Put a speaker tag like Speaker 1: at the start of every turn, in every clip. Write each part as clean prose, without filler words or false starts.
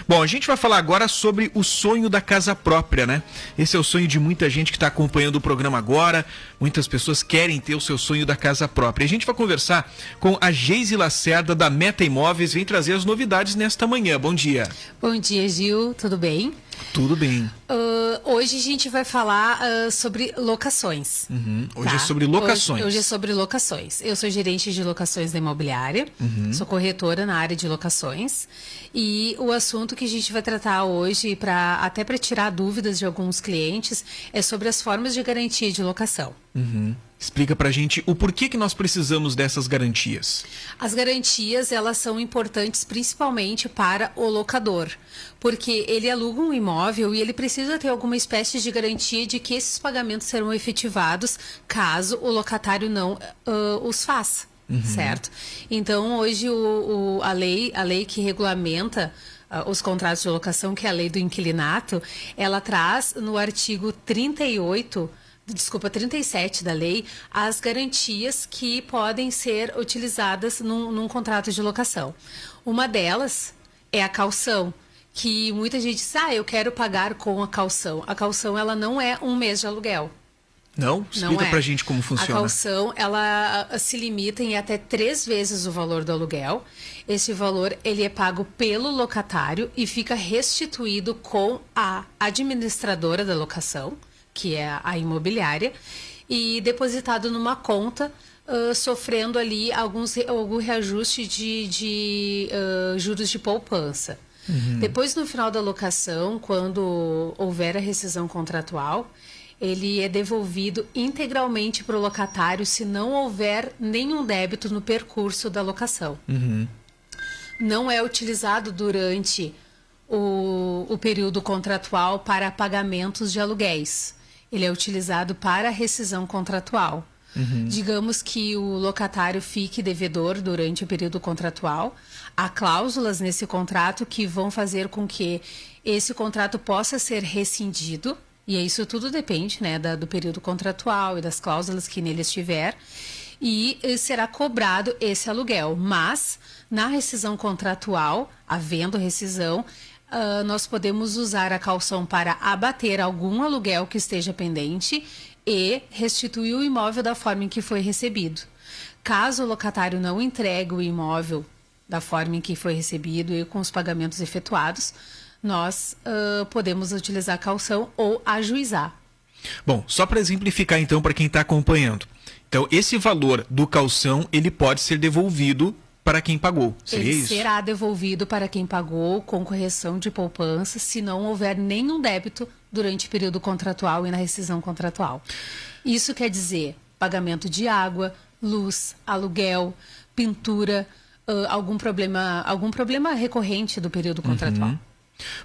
Speaker 1: Bom, a gente vai falar agora sobre o sonho da casa própria, né? Esse é o sonho de muita gente que está acompanhando o programa agora. Muitas pessoas querem ter o seu sonho da casa própria. A gente vai conversar com a Geise Lacerda, da Meta Imóveis. Vem trazer as novidades nesta manhã. Bom dia.
Speaker 2: Bom dia, Gil. Tudo bem?
Speaker 1: Tudo bem.
Speaker 2: Hoje a gente vai falar sobre locações.
Speaker 1: Hoje é sobre locações.
Speaker 2: Hoje é sobre locações. Eu sou gerente de locações da imobiliária, sou corretora na área de locações. E o assunto que a gente vai tratar hoje, até para tirar dúvidas de alguns clientes, é sobre as formas de garantia de locação.
Speaker 1: Explica pra gente o porquê que nós precisamos dessas garantias.
Speaker 2: As garantias, elas são importantes principalmente para o locador, porque ele aluga um imóvel e ele precisa ter alguma espécie de garantia de que esses pagamentos serão efetivados caso o locatário não os faça, certo? Então, hoje a lei que regulamenta os contratos de locação, que é a lei do inquilinato, ela traz no artigo 37 da lei, as garantias que podem ser utilizadas num contrato de locação. Uma delas é a caução, que muita gente diz, eu quero pagar com a caução. A caução, ela não é um mês de aluguel.
Speaker 1: Não? Explica pra gente como funciona.
Speaker 2: A caução, ela se limita em até 3 vezes o valor do aluguel. Esse valor, ele é pago pelo locatário e fica restituído com a administradora da locação, que é a imobiliária, e depositado numa conta, sofrendo ali algum reajuste de juros de poupança. Depois, no final da locação, quando houver a rescisão contratual, ele é devolvido integralmente para o locatário se não houver nenhum débito no percurso da locação. Não é utilizado durante o período contratual para pagamentos de aluguéis. Ele é utilizado para rescisão contratual. Digamos que o locatário fique devedor durante o período contratual. Há cláusulas nesse contrato que vão fazer com que esse contrato possa ser rescindido. E isso tudo depende, né, do período contratual e das cláusulas que nele estiver. E será cobrado esse aluguel. Mas, na rescisão contratual, havendo rescisão, nós podemos usar a caução para abater algum aluguel que esteja pendente e restituir o imóvel da forma em que foi recebido. Caso o locatário não entregue o imóvel da forma em que foi recebido e com os pagamentos efetuados, nós podemos utilizar a caução ou ajuizar.
Speaker 1: Bom, só para exemplificar então para quem está acompanhando. Então, esse valor do caução, ele pode ser devolvido para quem pagou, seria isso?
Speaker 2: Ele será devolvido para quem pagou com correção de poupança se não houver nenhum débito durante o período contratual e na rescisão contratual. Isso quer dizer pagamento de água, luz, aluguel, pintura, algum problema recorrente do período contratual.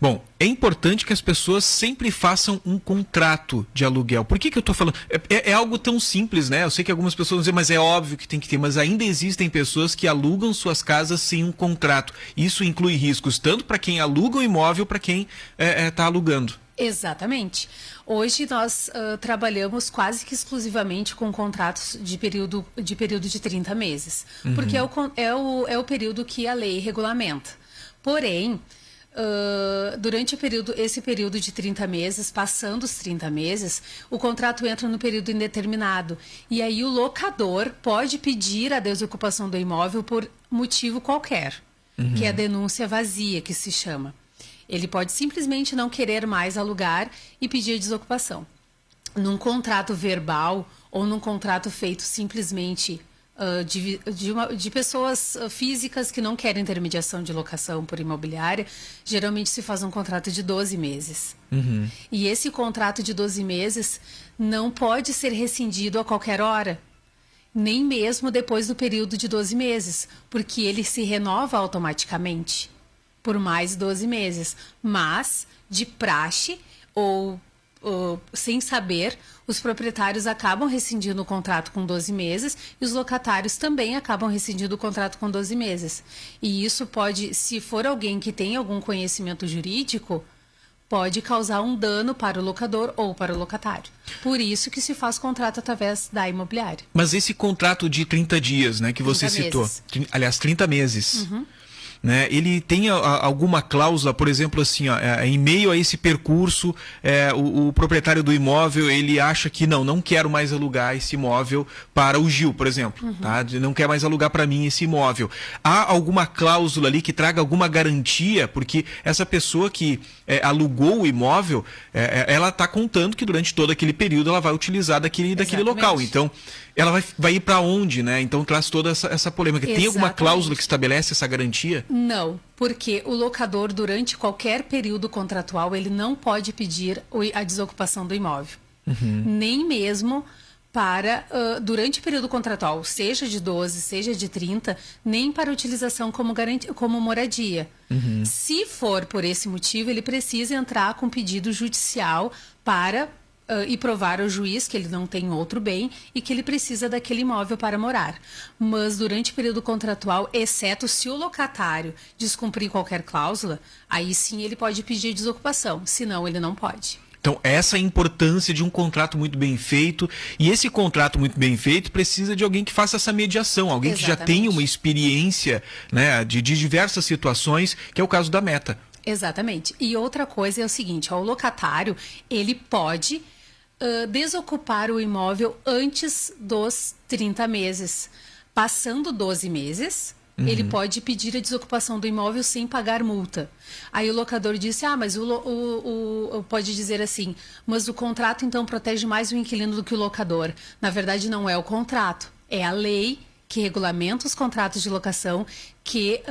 Speaker 1: Bom, é importante que as pessoas sempre façam um contrato de aluguel. Por que eu estou falando? É algo tão simples, né? Eu sei que algumas pessoas vão dizer, mas é óbvio que tem que ter. Mas ainda existem pessoas que alugam suas casas sem um contrato. Isso inclui riscos tanto para quem aluga o imóvel, para quem está alugando.
Speaker 2: Exatamente. Hoje nós trabalhamos quase que exclusivamente com contratos de período de 30 meses. Porque é o período que a lei regulamenta. Porém, durante esse período de 30 meses, passando os 30 meses, o contrato entra no período indeterminado. E aí o locador pode pedir a desocupação do imóvel por motivo qualquer, que é a denúncia vazia, que se chama. Ele pode simplesmente não querer mais alugar e pedir a desocupação. Num contrato verbal ou num contrato feito simplesmente de pessoas físicas que não querem intermediação de locação por imobiliária, geralmente se faz um contrato de 12 meses. E esse contrato de 12 meses não pode ser rescindido a qualquer hora, nem mesmo depois do período de 12 meses, porque ele se renova automaticamente por mais 12 meses. Mas, de praxe ou sem saber, os proprietários acabam rescindindo o contrato com 12 meses e os locatários também acabam rescindindo o contrato com 12 meses. E isso pode, se for alguém que tem algum conhecimento jurídico, pode causar um dano para o locador ou para o locatário. Por isso que se faz contrato através da imobiliária.
Speaker 1: Mas esse contrato de 30 dias, né, que você citou, aliás, 30 meses, né, ele tem alguma cláusula, por exemplo, assim, ó, em meio a esse percurso, o proprietário do imóvel, ele acha que não quero mais alugar esse imóvel para o Gil, por exemplo, tá? Não quer mais alugar para mim esse imóvel. Há alguma cláusula ali que traga alguma garantia, porque essa pessoa que alugou o imóvel, ela está contando que durante todo aquele período ela vai utilizar daquele local. Então, ela vai ir para onde, né? Então traz toda essa polêmica.
Speaker 2: Exatamente.
Speaker 1: Tem alguma cláusula que estabelece essa garantia?
Speaker 2: Não, porque o locador, durante qualquer período contratual, ele não pode pedir a desocupação do imóvel. Nem mesmo para, durante o período contratual, seja de 12, seja de 30, nem para utilização como moradia. Se for por esse motivo, ele precisa entrar com pedido judicial para e provar ao juiz que ele não tem outro bem e que ele precisa daquele imóvel para morar. Mas durante o período contratual, exceto se o locatário descumprir qualquer cláusula, aí sim ele pode pedir desocupação, senão ele não pode.
Speaker 1: Então, essa é a importância de um contrato muito bem feito. E esse contrato muito bem feito precisa de alguém que faça essa mediação, alguém que já tenha uma experiência, né, de diversas situações, que é o caso da Meta.
Speaker 2: Exatamente. E outra coisa é o seguinte, o locatário, ele pode desocupar o imóvel antes dos 30 meses. Passando 12 meses, ele pode pedir a desocupação do imóvel sem pagar multa. Aí o locador disse, mas pode dizer assim, mas o contrato então protege mais o inquilino do que o locador. Na verdade, não é o contrato, é a lei que regulamenta os contratos de locação que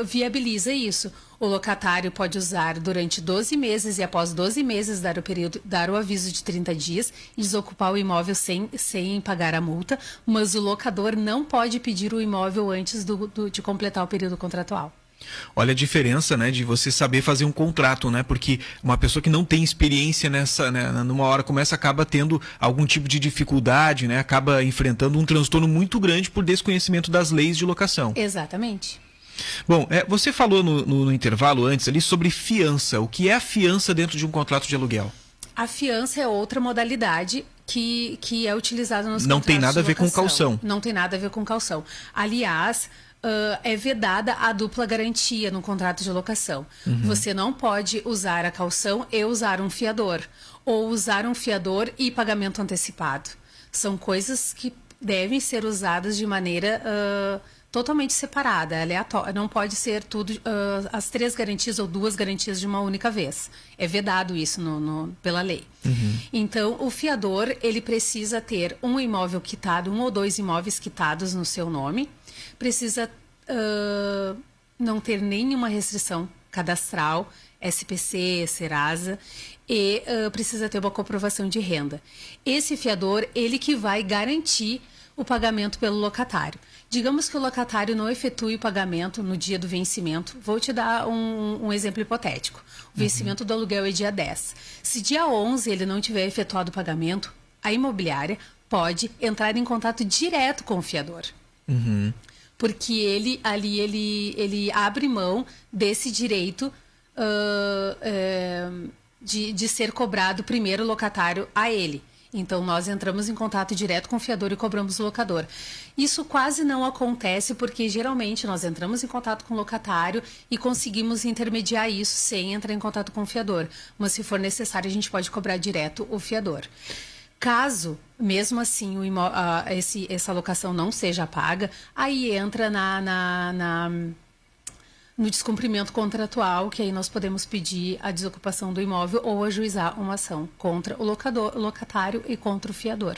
Speaker 2: viabiliza isso. O locatário pode usar durante 12 meses e após 12 meses dar o aviso de 30 dias e desocupar o imóvel sem pagar a multa, mas o locador não pode pedir o imóvel antes de completar o período contratual.
Speaker 1: Olha a diferença, né, de você saber fazer um contrato, né, porque uma pessoa que não tem experiência nessa, né, numa hora como essa, acaba tendo algum tipo de dificuldade, né, acaba enfrentando um transtorno muito grande por desconhecimento das leis de locação.
Speaker 2: Exatamente.
Speaker 1: Bom, você falou no intervalo antes ali sobre fiança. O que é a fiança dentro de um contrato de aluguel?
Speaker 2: A fiança é outra modalidade que é utilizada nos contratos de locação.
Speaker 1: Não tem nada a ver com calção.
Speaker 2: Não tem nada a ver com calção. Aliás, é vedada a dupla garantia no contrato de locação. Você não pode usar a calção e usar um fiador. Ou usar um fiador e pagamento antecipado. São coisas que devem ser usadas de maneira totalmente separada, aleatória. Não pode ser tudo as 3 garantias ou 2 garantias de uma única vez. É vedado isso pela lei. Então, o fiador, ele precisa ter um imóvel quitado, 1 ou 2 imóveis quitados no seu nome. Precisa não ter nenhuma restrição cadastral, SPC, Serasa, e precisa ter uma comprovação de renda. Esse fiador, ele que vai garantir o pagamento pelo locatário. Digamos que o locatário não efetue o pagamento no dia do vencimento. Vou te dar um exemplo hipotético. O vencimento do aluguel é dia 10. Se dia 11 ele não tiver efetuado o pagamento, a imobiliária pode entrar em contato direto com o fiador. Porque ele abre mão desse direito de ser cobrado primeiro o locatário a ele. Então, nós entramos em contato direto com o fiador e cobramos o locador. Isso quase não acontece porque, geralmente, nós entramos em contato com o locatário e conseguimos intermediar isso sem entrar em contato com o fiador. Mas, se for necessário, a gente pode cobrar direto o fiador. Caso, mesmo assim, essa locação não seja paga, aí entra no descumprimento contratual, que aí nós podemos pedir a desocupação do imóvel ou ajuizar uma ação contra o locatário e contra o fiador.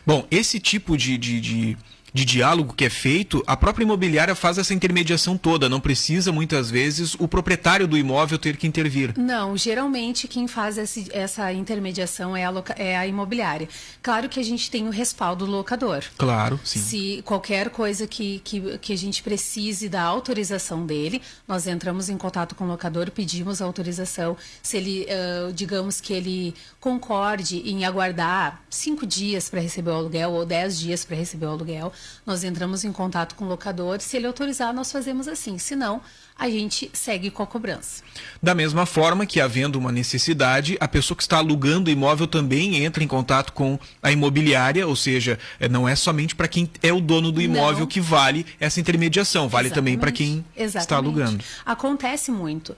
Speaker 1: Bom, esse tipo de diálogo que é feito, a própria imobiliária faz essa intermediação toda, não precisa muitas vezes o proprietário do imóvel ter que intervir.
Speaker 2: Não, geralmente quem faz essa intermediação é a imobiliária. Claro que a gente tem o respaldo do locador.
Speaker 1: Claro, sim.
Speaker 2: Se qualquer coisa que a gente precise da autorização dele, nós entramos em contato com o locador, pedimos a autorização. Se ele, digamos que ele concorde em aguardar 5 dias para receber o aluguel ou 10 dias para receber o aluguel, nós entramos em contato com o locador, se ele autorizar, nós fazemos assim, se não, a gente segue com a cobrança.
Speaker 1: Da mesma forma que, havendo uma necessidade, a pessoa que está alugando o imóvel também entra em contato com a imobiliária, ou seja, não é somente para quem é o dono do imóvel que vale essa intermediação, vale também para quem está alugando.
Speaker 2: Acontece muito.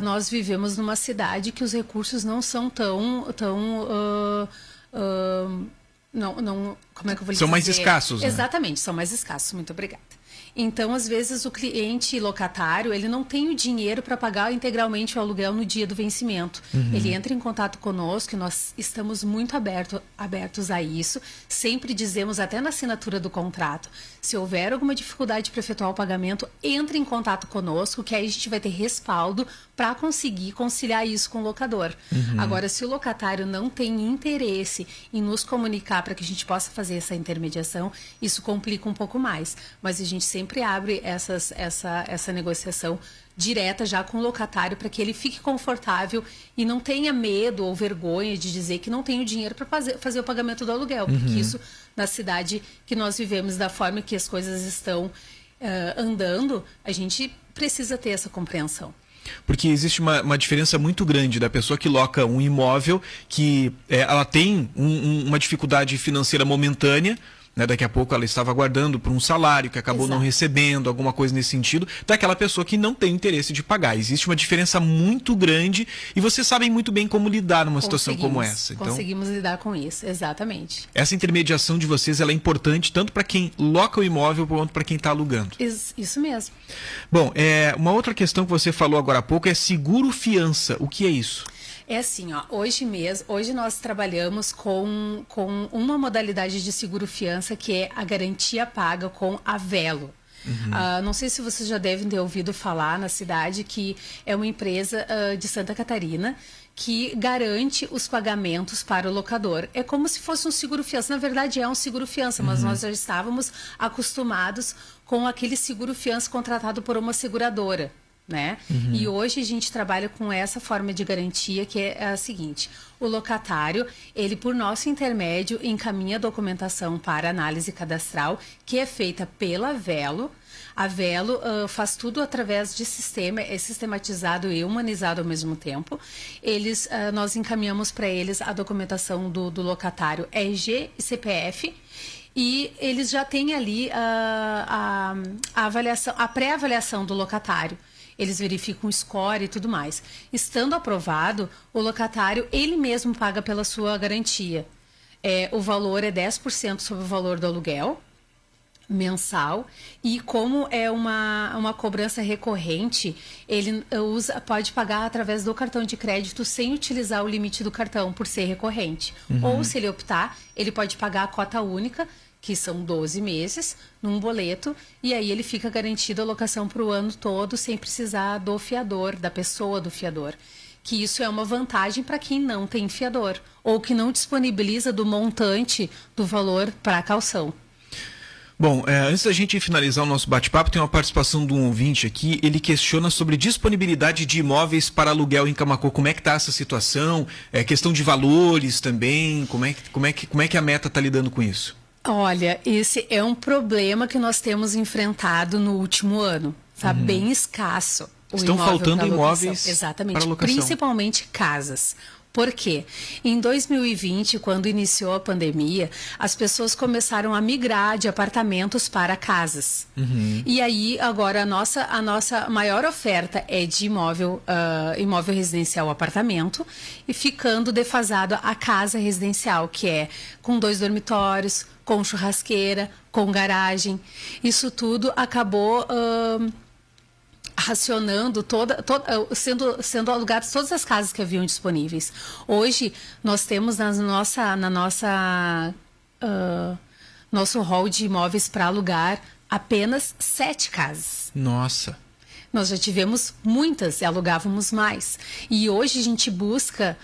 Speaker 2: Nós vivemos numa cidade que os recursos não são tão não, como é que eu vou dizer?
Speaker 1: São mais escassos, né?
Speaker 2: Exatamente, são mais escassos. Muito obrigada. Então, às vezes, o cliente locatário, ele não tem o dinheiro para pagar integralmente o aluguel no dia do vencimento. Ele entra em contato conosco e nós estamos muito abertos a isso. Sempre dizemos, até na assinatura do contrato, se houver alguma dificuldade para efetuar o pagamento, entre em contato conosco, que aí a gente vai ter respaldo para conseguir conciliar isso com o locador. Agora, se o locatário não tem interesse em nos comunicar para que a gente possa fazer essa intermediação, isso complica um pouco mais. Mas a gente sempre abre essa negociação direta já com o locatário para que ele fique confortável e não tenha medo ou vergonha de dizer que não tem o dinheiro para fazer o pagamento do aluguel. Porque isso, na cidade que nós vivemos, da forma que as coisas estão andando, a gente precisa ter essa compreensão.
Speaker 1: Porque existe uma diferença muito grande da pessoa que loca um imóvel que ela tem uma dificuldade financeira momentânea, né? Daqui a pouco ela estava aguardando por um salário que acabou não recebendo, alguma coisa nesse sentido, daquela pessoa que não tem interesse de pagar. Existe uma diferença muito grande e vocês sabem muito bem como lidar numa situação como essa. Então,
Speaker 2: conseguimos lidar com isso, exatamente.
Speaker 1: Essa intermediação de vocês ela é importante tanto para quem loca o imóvel quanto para quem está alugando.
Speaker 2: Isso mesmo.
Speaker 1: Bom, uma outra questão que você falou agora há pouco é seguro-fiança. O que é isso?
Speaker 2: É assim, ó, hoje nós trabalhamos com uma modalidade de seguro-fiança que é a garantia paga com a Velo. Não sei se vocês já devem ter ouvido falar na cidade que é uma empresa de Santa Catarina que garante os pagamentos para o locador. É como se fosse um seguro-fiança. Na verdade, é um seguro-fiança, mas nós já estávamos acostumados com aquele seguro-fiança contratado por uma seguradora. Né? E hoje a gente trabalha com essa forma de garantia que é a seguinte: o locatário, ele por nosso intermédio encaminha a documentação para análise cadastral que é feita pela Velo. A Velo faz tudo através de sistema, é sistematizado e humanizado ao mesmo tempo. Nós encaminhamos para eles a documentação do locatário RG e CPF. E eles já têm ali a avaliação, a pré-avaliação do locatário. Eles verificam o score e tudo mais. Estando aprovado, o locatário, ele mesmo paga pela sua garantia. O valor é 10% sobre o valor do aluguel mensal. E como é uma cobrança recorrente, ele pode pagar através do cartão de crédito sem utilizar o limite do cartão, por ser recorrente. Ou, se ele optar, ele pode pagar a cota única, que são 12 meses, num boleto, e aí ele fica garantido a locação para o ano todo, sem precisar do fiador, da pessoa do fiador. Que isso é uma vantagem para quem não tem fiador, ou que não disponibiliza do montante do valor para a caução.
Speaker 1: Bom, antes da gente finalizar o nosso bate-papo, tem uma participação de um ouvinte aqui. Ele questiona sobre disponibilidade de imóveis para aluguel em Camaquã. Como é que está essa situação? Questão de valores também. Como é que a Meta está lidando com isso?
Speaker 2: Olha, esse é um problema que nós temos enfrentado no último ano. Está bem escasso.
Speaker 1: Estão faltando imóveis para locação.
Speaker 2: Principalmente casas. Por quê? Em 2020, quando iniciou a pandemia, as pessoas começaram a migrar de apartamentos para casas. E aí, agora, a nossa maior oferta é de imóvel residencial apartamento, e ficando defasado a casa residencial, que é com 2 dormitórios, com churrasqueira, com garagem. Isso tudo acabou racionando, sendo alugadas todas as casas que haviam disponíveis. Hoje, nós temos nosso hall de imóveis para alugar apenas 7 casas.
Speaker 1: Nossa!
Speaker 2: Nós já tivemos muitas e alugávamos mais. E hoje a gente busca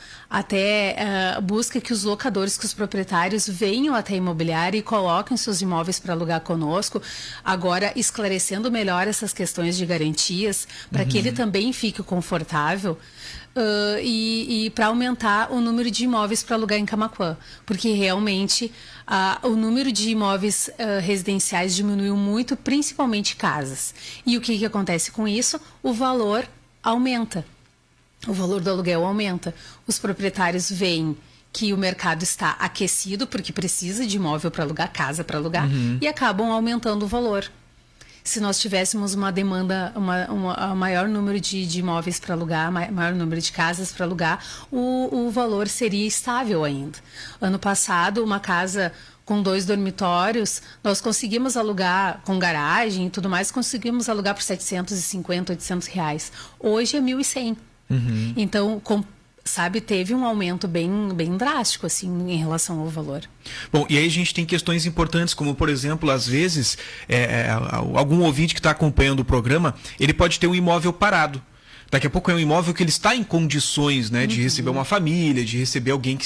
Speaker 2: que os locadores, que os proprietários venham até a imobiliária e coloquem seus imóveis para alugar conosco, agora esclarecendo melhor essas questões de garantias, para que ele também fique confortável. E para aumentar o número de imóveis para alugar em Camaquã, porque realmente O número de imóveis residenciais diminuiu muito, principalmente casas. E o que acontece com isso? O valor aumenta. O valor do aluguel aumenta. Os proprietários veem que o mercado está aquecido, porque precisa de imóvel para alugar, casa para alugar, e acabam aumentando o valor. Se nós tivéssemos uma demanda, maior número de imóveis para alugar, maior número de casas para alugar, o valor seria estável ainda. Ano passado, uma casa com 2 dormitórios, nós conseguimos alugar com garagem e tudo mais, conseguimos alugar por R$750, R$800. Hoje é 1.100. Então, teve um aumento bem drástico, assim, em relação ao valor.
Speaker 1: Bom, e aí a gente tem questões importantes, como, por exemplo, às vezes, algum ouvinte que está acompanhando o programa, ele pode ter um imóvel parado. Daqui a pouco é um imóvel que ele está em condições, né, de receber uma família, de receber alguém que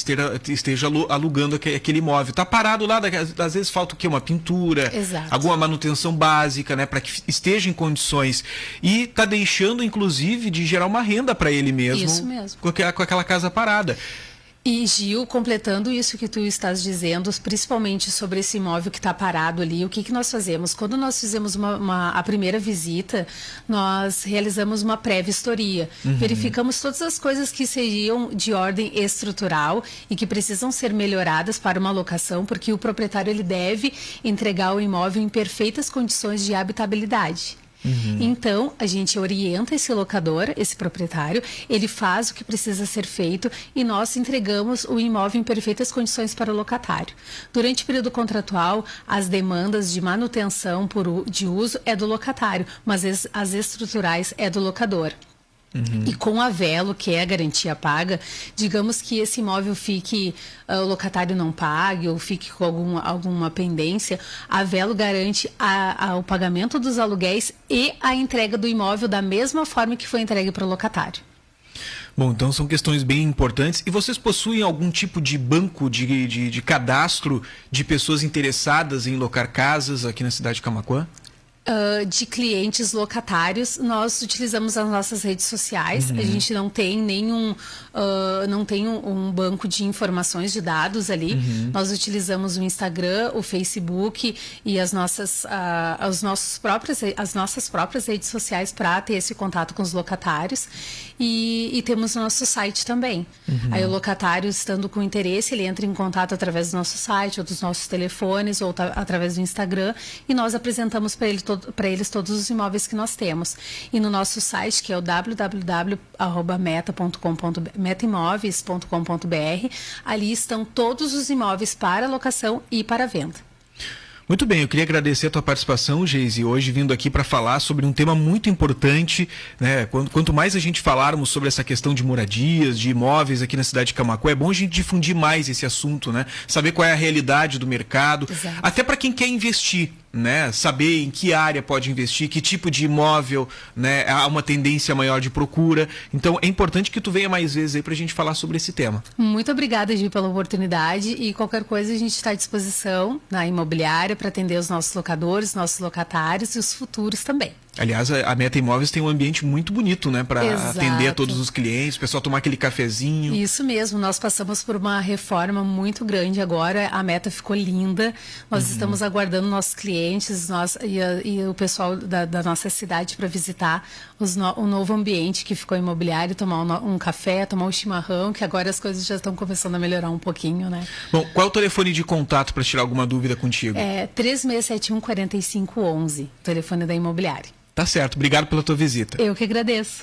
Speaker 1: esteja alugando aquele imóvel. Está parado lá, às vezes falta o quê? Uma pintura,
Speaker 2: Exato.
Speaker 1: Alguma manutenção básica, né, para que esteja em condições. E está deixando, inclusive, de gerar uma renda para ele mesmo.
Speaker 2: Isso mesmo.
Speaker 1: Com aquela casa parada.
Speaker 2: E, Gil, completando isso que tu estás dizendo, principalmente sobre esse imóvel que está parado ali, o que nós fazemos? Quando nós fizemos a primeira visita, nós realizamos uma pré-vistoria. Verificamos todas as coisas que seriam de ordem estrutural e que precisam ser melhoradas para uma locação, porque o proprietário ele deve entregar o imóvel em perfeitas condições de habitabilidade. Então, a gente orienta esse locador, esse proprietário, ele faz o que precisa ser feito e nós entregamos o imóvel em perfeitas condições para o locatário. Durante o período contratual, as demandas de manutenção de uso é do locatário, mas as estruturais é do locador. E com a Velo, que é a garantia paga, digamos que esse imóvel fique, o locatário não pague ou fique com alguma pendência, a Velo garante o pagamento dos aluguéis e a entrega do imóvel da mesma forma que foi entregue para o locatário.
Speaker 1: Bom, então são questões bem importantes. E vocês possuem algum tipo de banco de cadastro de pessoas interessadas em locar casas aqui na cidade de Camaquã?
Speaker 2: De clientes locatários, nós utilizamos as nossas redes sociais. A gente não tem nenhum um banco de informações de dados ali. Nós utilizamos o Instagram, o Facebook e as nossas próprias redes sociais para ter esse contato com os locatários. E temos o nosso site também. Aí o locatário, estando com interesse, ele entra em contato através do nosso site ou dos nossos telefones ou através do Instagram e nós apresentamos para eles todos os imóveis que nós temos. E no nosso site, que é o metaimóveis.com.br, ali estão todos os imóveis para locação e para venda.
Speaker 1: Muito bem, eu queria agradecer a tua participação, Geise, hoje vindo aqui para falar sobre um tema muito importante, né? Quanto mais a gente falarmos sobre essa questão de moradias, de imóveis aqui na cidade de Camaquã, é bom a gente difundir mais esse assunto, né? Saber qual é a realidade do mercado,
Speaker 2: Exato.
Speaker 1: Até para quem quer investir, né? Saber em que área pode investir, que tipo de imóvel, né? Há uma tendência maior de procura. Então é importante que tu venha mais vezes aí para a gente falar sobre esse tema.
Speaker 2: Muito obrigada, Gi, pela oportunidade e qualquer coisa a gente está à disposição na imobiliária para atender os nossos locadores, nossos locatários e os futuros também.
Speaker 1: Aliás, a Meta Imóveis tem um ambiente muito bonito, né? Para
Speaker 2: Exato.
Speaker 1: atender a todos os clientes, o pessoal tomar aquele cafezinho.
Speaker 2: Isso mesmo, nós passamos por uma reforma muito grande agora, a Meta ficou linda, nós estamos aguardando nossos clientes e o pessoal da nossa cidade para visitar o novo ambiente que ficou imobiliário, tomar um café, tomar um chimarrão, que agora as coisas já estão começando a melhorar um pouquinho, né?
Speaker 1: Bom, qual é o telefone de contato para tirar alguma dúvida contigo?
Speaker 2: É 3671-4511, telefone da imobiliária.
Speaker 1: Tá certo, obrigado pela tua visita.
Speaker 2: Eu que agradeço.